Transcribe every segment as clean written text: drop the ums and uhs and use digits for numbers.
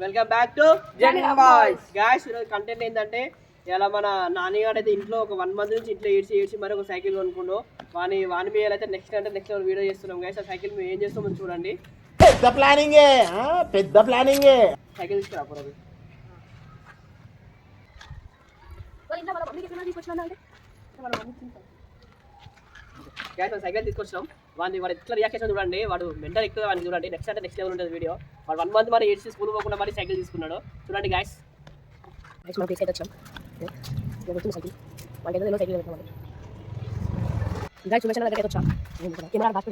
Welcome back to Gen Boys guys. ఈరోజు content ఏంటంటే ఇలా మన నాన్నగారు అయితే ఇంట్లో ఒక 1 month నుంచి ఇంట్లో ఏడ్చి మరి ఒక సైకిల్ కొనుక్కుండు. వాని మీద అయితే నెక్స్ట్ వీడియో చేస్తున్నాం గాయ్స్. ఆ సైకిల్ మేము ఏం చేస్తామో చూడండి. పెద్ద ప్లానింగ్ సైకిల్ తీసుకురా పోరా. గాయ్స్ సైకిల్ తీసుకొచ్చాం. వాడు ఎట్లా రియాక్ట్ చేసాడు చూడండి. వాడు మెంటల్ ఎక్కువ వాడిని చూడండి. నెక్స్ట్ లెవెల్ ఉంటుంది వీడియో. వాడు 1 month మరి ఏడ్చి స్కూల్ పోకుండా మరి సైకిల్ తీసుకున్నాడు చూడండి గాయ్స్. మనం ప్లేస్ అయితే వచ్చాం. సైకిల్ వాళ్ళ దగ్గర సైకిల్ పెట్టాం. గాయ్స్ సుమేష్ దగ్గర వచ్చాం. కెమెరా బాగా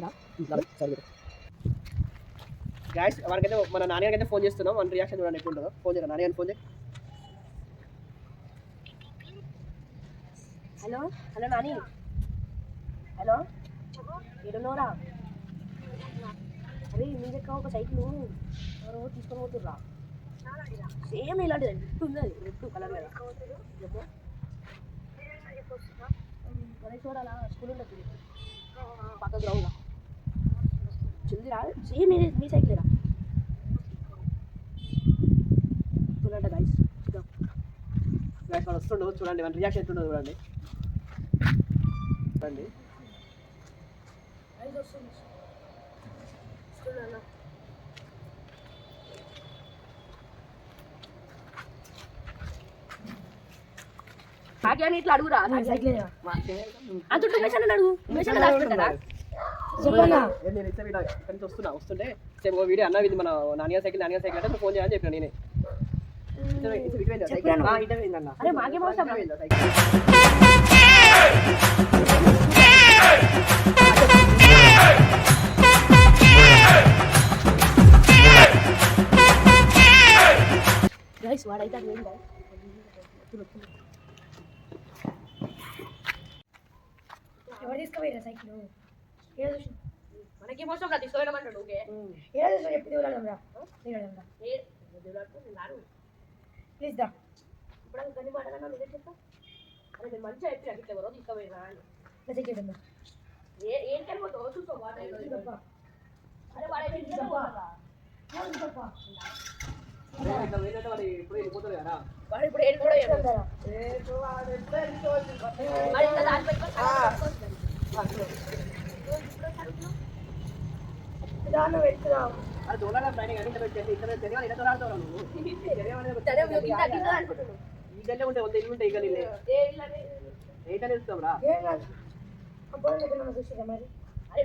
గాయ్స్ వాడికైతే మన నాన్నగారికి అయితే ఫోన్ చేస్తున్నాం. మన రియాక్షన్ చూడండి ఎట్లుంటుందో. ఫోన్ చేయరా నాన్నగారికి ఫోన్ చేయి. Hello hello Nani. హలో ఏడున్నోరా? అరే మీ దగ్గర ఒక సైకిల్ ఎవరో తీసుకొని పోతుర్రా. సేమ్ ఇలాంటిది రెడ్ ఉంది. రెడ్ కలర్ కదా. అరే చూడాలా స్కూల్ ఉంటుంది పక్క గ్రౌండ్లో. జల్దీరా. సేమ్ మీ సైకిల్ రా చూడండి గైస్. గైస్ వాడు వస్తుండదు చూడండి. మన రియాక్షన్ ఎట్లుండదు చూడండి. చూడండి నాకేమని ఇట్లా అడుగురా. వస్తుంటే సేపు ఒక వీడియో అన్న ఇది మన నాన్నగారి సైకిల్ అంటే ఫోన్ చేయాలని చెప్పిన నేనే. అరే మాకేమో గైస్ వాడైతే అది ఏంటి ఎవరు తీసుకోపోయారా సైకిల్? మనకి మోసం రా తీసుకోవడమంటాడు. ఓకే ఎప్పుడు దిగులాడరా ప్లీజ్ దా. ఇప్పుడు గన్ని మాటగా నువ్వే చెప్తా. అరే నేను మంచిగా చెప్పి అట్లా ఎవరో తీసుకోపోయినా సైకిల్ ఉందా? ఏం కలిపోతావు చూసుకో. అరే వాడైతే ఇప్పుడు వెళ్ళిపోతాడు కదా. వాడు ఇప్పుడు ఏం కూడా ఉంటే ఇక ఏంటనే ఇస్తాం రా.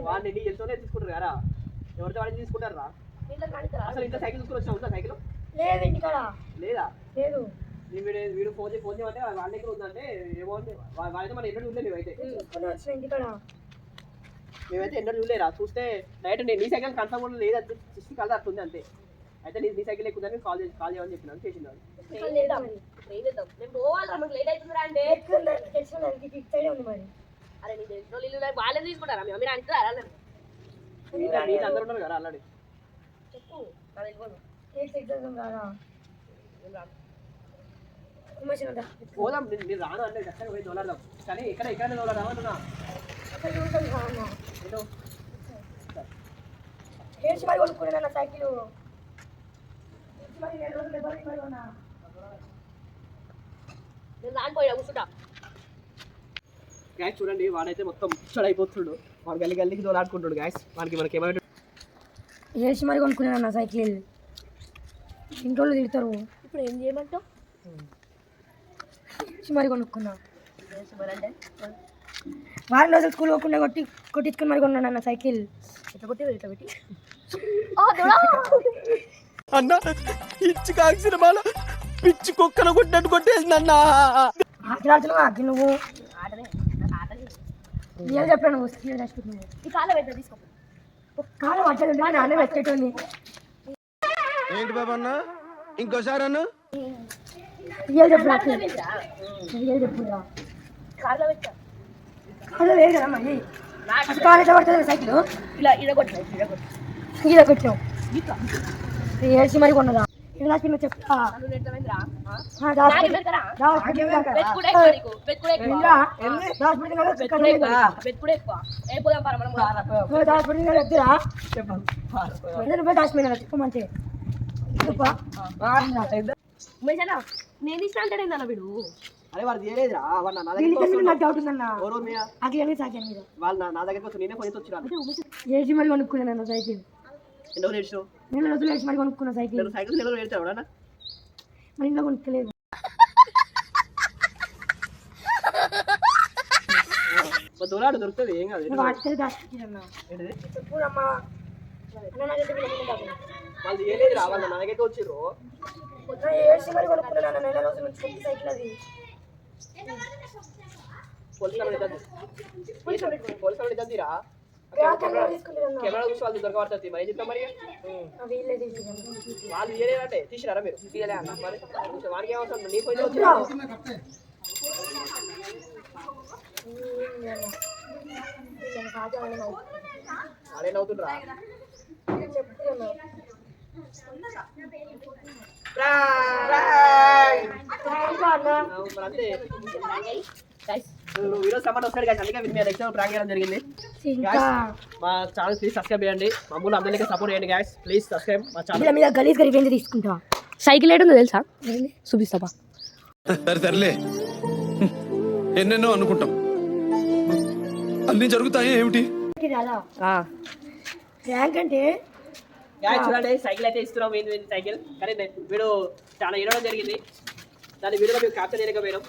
వాడిని నీ ఎంతోనే తీసుకుంటారు కదా. ఎవరితో వాడిని తీసుకుంటారు రా. అసలు ఇంత సైకిల్ తీసుకుని వచ్చా ఉందా సైకిల్? లేదు ఇంటికాడ లేదా? లేదు. వీడు ఫోన్ చేయమంటే వాళ్ళ దగ్గర ఉందంటే ఏమో వాళ్ళైతే మనం ఎన్నడూ చూడలేదు. మేమైతే ఇంటికాడ మేమైతే ఎన్నడూ చూడలేరా. చూస్తే డైరెక్ట్ నేను నీ సైకిల్ కన్ఫర్మ్ కూడా లేదా సిస్టీ కలర్ అట్లుంది అంతే. అయితే నీ సైకిల్ ఎక్కుందని కాల్ చేయమని చెప్పినాను. చేసింది మరి. అరే నీ దగ్గర వాళ్ళే తీసుకుంటారా? మీరు అంటారా? అందరు ఉన్నారు కదా ఆల్రెడీ. చెప్పు పోదాం. మీరు రాను అంటే ఖచ్చితంగా పోయి దోలాడదాం. కానీ ఇక్కడ దోలాడదాం అంటున్నా. సైకిల్ గ్యాస్ చూడండి. వాడైతే మొత్తం అయిపోతుండు. వాడు గల్లికి దోలాడుకుంటాడు గ్యాస్. మనకి ఏమైనా ఏసి మరి కొనుక్కున్నాను సైకిల్. ఇంట్లో తిడతారు. ఇప్పుడు ఏం చేయమంటావు? ఏసి మరి కొనుక్కున్నా. వారం రోజులు స్కూల్ పోకుండా కొట్టించుకుని మరి కొన్నాను అన్న సైకిల్. ఇట్లా పెట్టి అన్న ఇచ్చి కాల్సిన బాల పిచ్చి కుక్కను కొట్టినట్టు కొట్టేసింది అన్న. ఆటలాడుతున్నావు నువ్వు. ఏం చెప్పాను నువ్వు స్కీల్ రాసుకుంటున్నావు. ఈ కాలం అయితే తీసుకో. కాలం అట్లా నాన్న పెట్టేటోని ఏంటి బాబా అన్న ఇంకోసారి అన్న చెప్పురా కాళ్ళ పెట్టా. కాలం లేదు కదా మళ్ళీ. కాలు ఎట్లా పడుతుంది సైకిల్? ఇలా కొట్టావు ఏసి మరి కొన్నదా? చెప్తా చెప్పమంటే ఉమేష్ అన్న నేను ఇష్టం అంటాడు ఏందన్న వీడు అరే వాడు తీయలేదురా వాడు నా వీళ్ళ దగ్గరికి దగ్గర నాకు డౌట్ ఉందన్న ఎవరు మీయా అఖిలని సాధ్యం మీద వాళ్ళు నా దగ్గరికి వచ్చి నేనే కొని వచ్చిరా ఏసి మరి కొనుక్కున్నాను సైకిల్ ఎందుకు నేర్చు నెల రోజులు వేసి మరి కొనుక్కున్నా సైకిల్ నేను సైకిల్ నెలలో నేర్చావు అన్న మరి ఇంట్లో కొనుక్కలేదు దూరాడు దొరుకుతుంది ఏం కాదు వాటికి దాచుకున్నా ఏంటిది చెప్పు అమ్మా వాళ్ళు తీయలేదురా వాళ్ళు నా దగ్గరికి వచ్చిర్రు ఏసి మరి కొనుక్కున్నాను నెల రోజుల నుంచి సైకిల్ అది పోలీసులు ఇద్దరా కెమెరా చూసి వాళ్ళు దొరకబడుతుంది మరి ఏం చెప్తాం మరి వాళ్ళు తీయలేదంటే తీసినారా మీరు తీయలే అన్న మరి వానికి ఏమవుతుంది నీ పోయి అదే నవ్వుతుండ్రా అంతే వీడియో సపోర్ట్ వస్తాడు కానీ అందుకే మీరు నెక్స్ట్ ప్రాంక్ చేయడం జరిగింది మా ఛానల్ ప్లీజ్ సబ్స్క్రైబ్ చేయండి మమ్మల్ని అందరికీ సపోర్ట్ చేయండి గైస్ ప్లీజ్ సబ్స్క్రైబ్ మా ఛానల్ మీద గలీజ్ రివెంజ్ తీసుకుంటా సైకిల్ ఏడుందో తెలుసా చూపిస్తావా సరే సర్లే ఎన్నెన్నో అనుకుంటాం అన్ని జరుగుతాయి ఏమిటి ర్యాంక్ అంటే గైస్ చూడండి సైకిల్ అయితే ఇస్తున్నాం ఏంది సైకిల్ కానీ వీడు చాలా ఏడవడం జరిగింది దాని వీడియోలో మేము క్యాప్చర్ చేయలేకపోయినాం